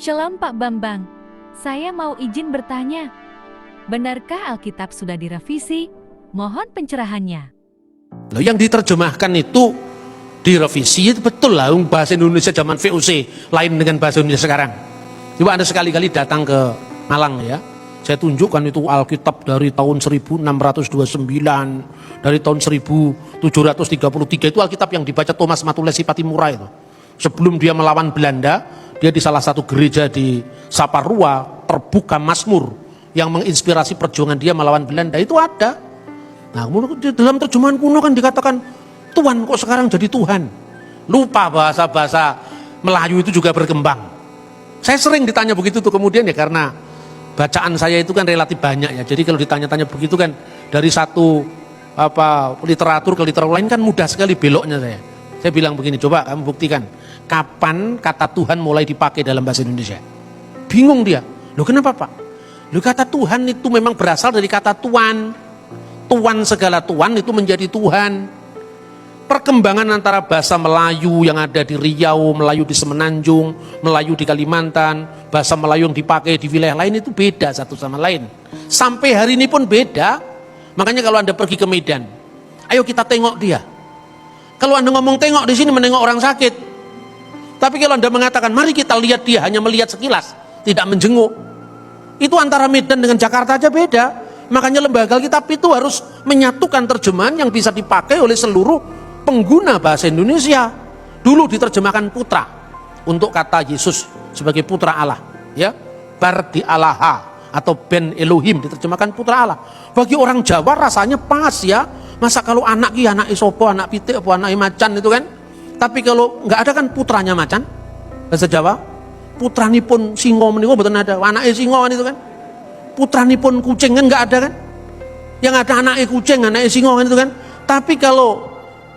Shalom Pak Bambang, saya mau izin bertanya. Benarkah Alkitab sudah direvisi? Mohon pencerahannya. Loh, yang diterjemahkan itu direvisi, itu betul lah. Bahasa Indonesia zaman VOC lain dengan bahasa Indonesia sekarang. Coba Anda sekali-kali datang ke Malang ya. Saya tunjukkan itu Alkitab dari tahun 1629, dari tahun 1733 itu Alkitab yang dibaca Thomas Matulesi Patimura itu. Sebelum dia melawan Belanda, dia di salah satu gereja di Saparua terbuka Mazmur yang menginspirasi perjuangan dia melawan Belanda itu ada. Nah, dalam terjemahan kuno kan dikatakan Tuhan kok sekarang jadi Tuhan. Lupa bahasa-bahasa Melayu itu juga berkembang. Saya sering ditanya begitu tuh kemudian ya, karena bacaan saya itu kan relatif banyak ya. Jadi kalau ditanya-tanya begitu kan dari satu literatur ke literatur lain kan mudah sekali beloknya saya. Saya bilang begini, coba kamu buktikan kapan kata Tuhan mulai dipakai dalam bahasa Indonesia. Bingung dia. Loh kenapa Pak? Loh kata Tuhan itu memang berasal dari kata tuan. Tuan segala tuan itu menjadi Tuhan. Perkembangan antara bahasa Melayu yang ada di Riau, Melayu di Semenanjung, Melayu di Kalimantan, bahasa Melayu yang dipakai di wilayah lain itu beda satu sama lain. Sampai hari ini pun beda. Makanya kalau Anda pergi ke Medan, ayo kita tengok dia. Kalau Anda ngomong tengok di sini menengok orang sakit. Tapi kalau Anda mengatakan mari kita lihat dia, hanya melihat sekilas, tidak menjenguk. Itu antara Medan dengan Jakarta aja beda. Makanya lembaga Alkitab itu harus menyatukan terjemahan yang bisa dipakai oleh seluruh pengguna bahasa Indonesia. Dulu diterjemahkan putra untuk kata Yesus sebagai putra Allah, ya. Bardi Allaha atau Ben Elohim diterjemahkan putra Allah. Bagi orang Jawa rasanya pas ya. Masa kalau anak isopo, anak pitik, apa anak macan itu kan. Tapi kalau nggak ada kan putranya macan bahasa Jawa. Putranipun singo menika mboten ada. Anake singo kan itu kan. Putranipun kucing kan nggak ada kan. Yang ada anake kucing, anake singo kan itu kan. Tapi kalau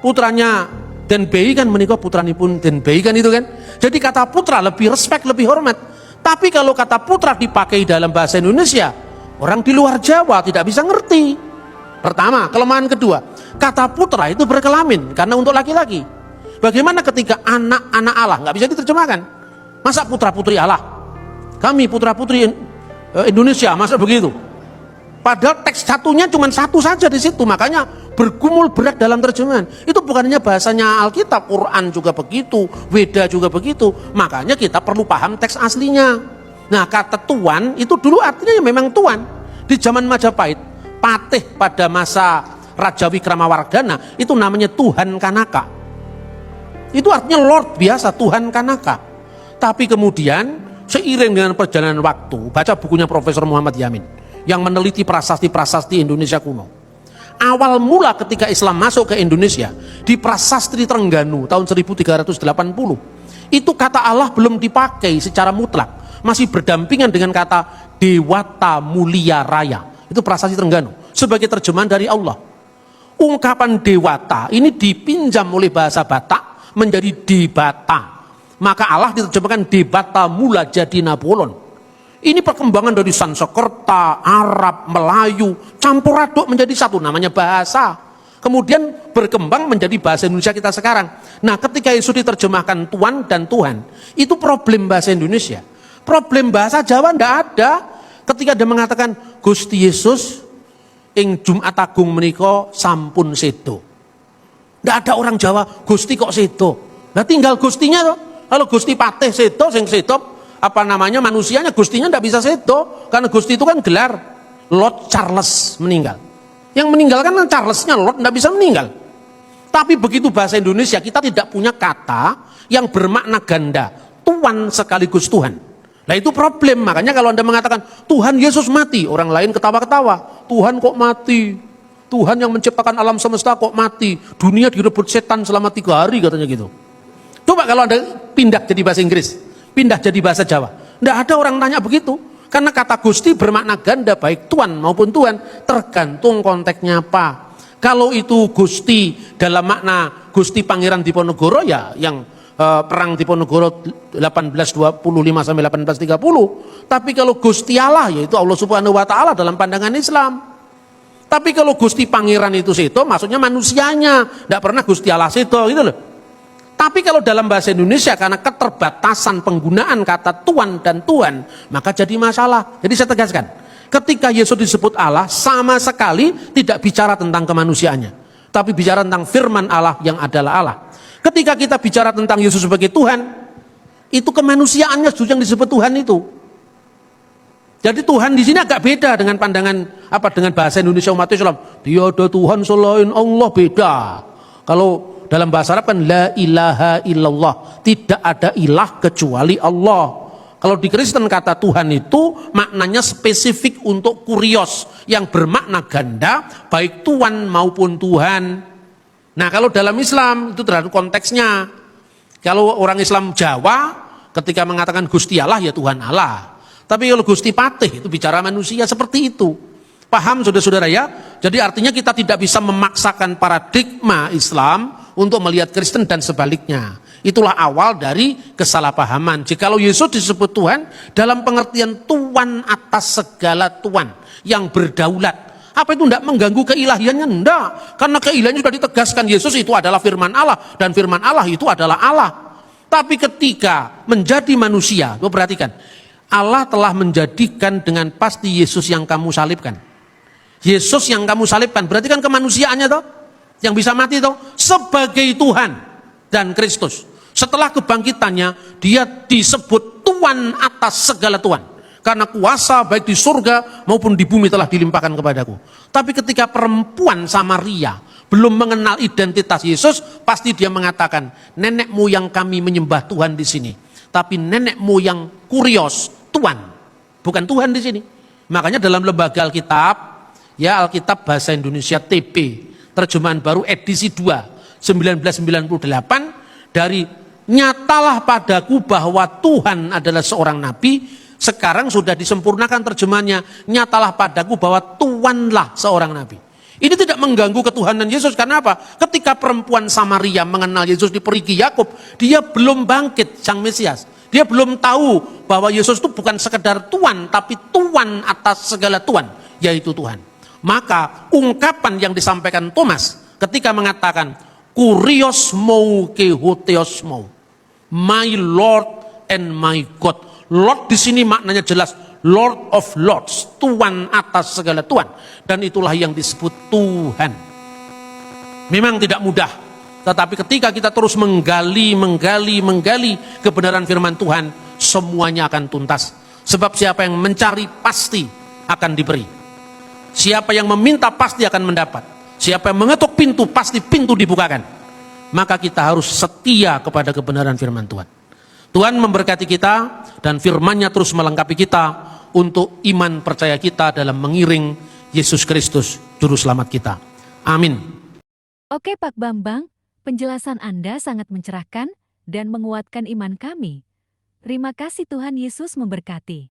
putranya Den Bei kan menika putranipun Den Bei kan itu kan. Jadi kata putra lebih respect, lebih hormat. Tapi kalau kata putra dipakai dalam bahasa Indonesia, orang di luar Jawa tidak bisa ngerti. Pertama, kelemahan kedua, kata putra itu berkelamin karena untuk laki-laki. Bagaimana ketika anak-anak Allah nggak bisa diterjemahkan? Masa putra-putri Allah? Kami putra-putri Indonesia, masa begitu? Padahal teks satunya cuma satu saja di situ, makanya bergumul berat dalam terjemahan. Itu bukan hanya bahasanya Alkitab, Quran juga begitu, Weda juga begitu. Makanya kita perlu paham teks aslinya. Nah, kata tuan itu dulu artinya ya memang tuan. Di zaman Majapahit, patih pada masa Raja Wikramawardhana itu namanya Tuhan Kanaka. Itu artinya Lord biasa, Tuhan Kanaka. Tapi kemudian seiring dengan perjalanan waktu, baca bukunya Profesor Muhammad Yamin yang meneliti prasasti-prasasti Indonesia kuno. Awal mula ketika Islam masuk ke Indonesia di Prasasti Trengganu tahun 1380, itu kata Allah belum dipakai secara mutlak, masih berdampingan dengan kata Dewata Mulia Raya. Itu Prasasti Trengganu sebagai terjemahan dari Allah. Ungkapan dewata ini dipinjam oleh bahasa Batak menjadi debata. Maka Allah diterjemahkan debata mula jadi Napoleon. Ini perkembangan dari Sanskerta, Arab, Melayu, campur aduk menjadi satu, namanya bahasa. Kemudian berkembang menjadi bahasa Indonesia kita sekarang. Nah, ketika Yesus diterjemahkan Tuan dan Tuhan, itu problem bahasa Indonesia. Problem bahasa Jawa tidak ada. Ketika dia mengatakan Gusti Yesus ing Jumat Agung menika sampun sedo. Tidak ada orang Jawa Gusti kok sedo. Nah tinggal Gustinya tuh. Kalau Gusti Patih sedo, sing sedo manusianya, Gustinya tidak bisa sedo karena Gusti itu kan gelar. Lord Charles meninggal. Yang meninggal kan Charlesnya, Lord tidak bisa meninggal. Tapi begitu bahasa Indonesia kita tidak punya kata yang bermakna ganda, Tuan sekaligus Tuhan. Nah itu problem. Makanya kalau Anda mengatakan Tuhan Yesus mati, orang lain ketawa-ketawa. Tuhan kok mati? Tuhan yang menciptakan alam semesta kok mati? Dunia direbut setan selama 3 hari katanya gitu. Coba kalau Anda pindah jadi bahasa Inggris, pindah jadi bahasa Jawa, tidak ada orang tanya begitu. Karena kata Gusti bermakna ganda, baik Tuan maupun Tuhan, tergantung konteksnya apa. Kalau itu Gusti dalam makna Gusti Pangeran Diponegoro, ya yang perang Diponegoro 1825 sampai 1830. Tapi kalau Gusti Allah, yaitu Allah Subhanahu wa taala dalam pandangan Islam. Tapi kalau Gusti Pangeran itu seto, maksudnya manusianya, tidak pernah Gusti Allah seto gitu loh. Tapi kalau dalam bahasa Indonesia karena keterbatasan penggunaan kata Tuhan dan Tuhan, maka jadi masalah. Jadi saya tegaskan, ketika Yesus disebut Allah, sama sekali tidak bicara tentang kemanusiaannya, tapi bicara tentang firman Allah yang adalah Allah. Ketika kita bicara tentang Yesus sebagai Tuhan, itu kemanusiaannya justru yang disebut Tuhan itu. Jadi Tuhan di sini agak beda dengan pandangan dengan bahasa Indonesia umat Islam. Dia ada Tuhan selain Allah, beda. Kalau dalam bahasa Arab kan la ilaha illallah, tidak ada ilah kecuali Allah. Kalau di Kristen kata Tuhan itu maknanya spesifik untuk kurios yang bermakna ganda, baik Tuhan maupun Tuhan. Nah, kalau dalam Islam itu tergantung konteksnya. Kalau orang Islam Jawa ketika mengatakan Gusti Allah ya Tuhan Allah. Tapi kalau Gusti Patih itu bicara manusia, seperti itu. Paham saudara-saudara ya? Jadi artinya kita tidak bisa memaksakan paradigma Islam untuk melihat Kristen dan sebaliknya. Itulah awal dari kesalahpahaman. Jikalau Yesus disebut Tuhan dalam pengertian Tuhan atas segala Tuhan yang berdaulat. Apa itu tidak mengganggu keilahiannya? Tidak. Karena keilahiannya sudah ditegaskan, Yesus itu adalah firman Allah dan firman Allah itu adalah Allah. Tapi ketika menjadi manusia, perhatikan, Allah telah menjadikan dengan pasti Yesus yang kamu salibkan. Yesus yang kamu salibkan, berarti kan kemanusiaannya toh, yang bisa mati toh, sebagai Tuhan dan Kristus. Setelah kebangkitannya, dia disebut Tuhan atas segala Tuhan. Karena kuasa baik di surga maupun di bumi telah dilimpahkan kepadaku. Tapi ketika perempuan Samaria belum mengenal identitas Yesus, pasti dia mengatakan, nenek moyang kami menyembah Tuhan di sini. Tapi nenek moyang kurios, Tuhan, bukan Tuhan di sini. Makanya dalam lembaga Alkitab, ya Alkitab Bahasa Indonesia TP, terjemahan baru edisi 2, 1998, dari nyatalah padaku bahwa Tuhan adalah seorang nabi, sekarang sudah disempurnakan terjemahannya, nyatalah padaku bahwa Tuhanlah seorang nabi. Ini tidak mengganggu ketuhanan Yesus, karena apa? Ketika perempuan Samaria mengenal Yesus di perigi Yakub, dia belum bangkit sang Mesias. Dia belum tahu bahwa Yesus itu bukan sekedar Tuhan, tapi Tuhan atas segala Tuhan, yaitu Tuhan. Maka ungkapan yang disampaikan Thomas ketika mengatakan kurios mou ke hoteos mou, my Lord and my God. Lord di sini maknanya jelas, Lord of Lords, Tuhan atas segala Tuhan. Dan itulah yang disebut Tuhan. Memang tidak mudah, tetapi ketika kita terus menggali kebenaran firman Tuhan, semuanya akan tuntas. Sebab siapa yang mencari pasti akan diberi. Siapa yang meminta pasti akan mendapat. Siapa yang mengetuk pintu pasti pintu dibukakan. Maka kita harus setia kepada kebenaran firman Tuhan. Tuhan memberkati kita dan firman-Nya terus melengkapi kita untuk iman percaya kita dalam mengiring Yesus Kristus Juru Selamat kita. Amin. Oke Pak Bambang, penjelasan Anda sangat mencerahkan dan menguatkan iman kami. Terima kasih, Tuhan Yesus memberkati.